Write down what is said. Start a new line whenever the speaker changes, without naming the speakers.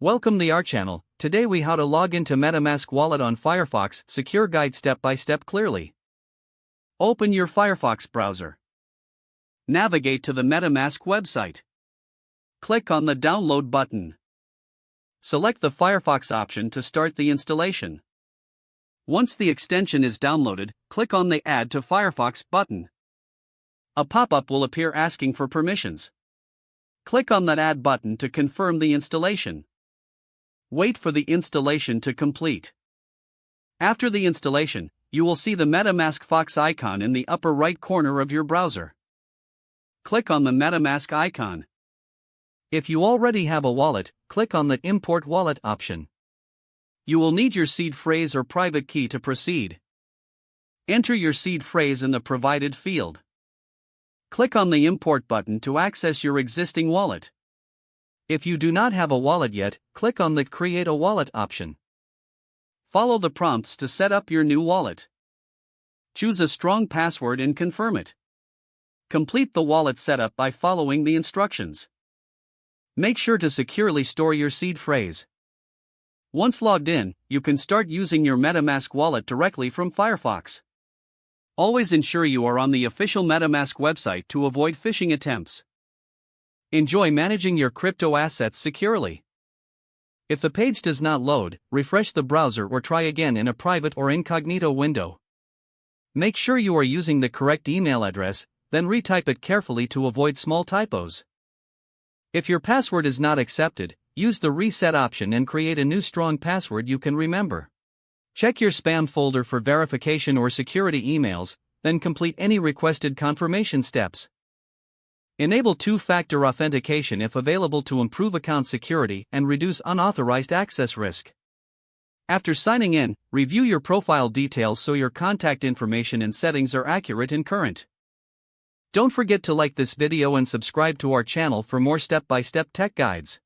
Welcome to our channel. Today we how to log into MetaMask wallet on Firefox, secure guide step by step clearly. Open your Firefox browser. Navigate to the MetaMask website. Click on the download button. Select the Firefox option to start the installation. Once the extension is downloaded, click on the Add to Firefox button. A pop-up will appear asking for permissions. Click on that Add button to confirm the installation. Wait for the installation to complete. After the installation, you will see the MetaMask Fox icon in the upper right corner of your browser. Click on the MetaMask icon. If you already have a wallet, click on the Import Wallet option. You will need your seed phrase or private key to proceed. Enter your seed phrase in the provided field. Click on the Import button to access your existing wallet. If you do not have a wallet yet, click on the Create a Wallet option. Follow the prompts to set up your new wallet. Choose a strong password and confirm it. Complete the wallet setup by following the instructions. Make sure to securely store your seed phrase. Once logged in, you can start using your MetaMask wallet directly from Firefox. Always ensure you are on the official MetaMask website to avoid phishing attempts. Enjoy managing your crypto assets securely. If the page does not load, refresh the browser or try again in a private or incognito window. Make sure you are using the correct email address, then retype it carefully to avoid small typos. If your password is not accepted, use the reset option and create a new strong password you can remember. Check your spam folder for verification or security emails, then complete any requested confirmation steps. Enable two-factor authentication if available to improve account security and reduce unauthorized access risk. After signing in, review your profile details so your contact information and settings are accurate and current. Don't forget to like this video and subscribe to our channel for more step-by-step tech guides.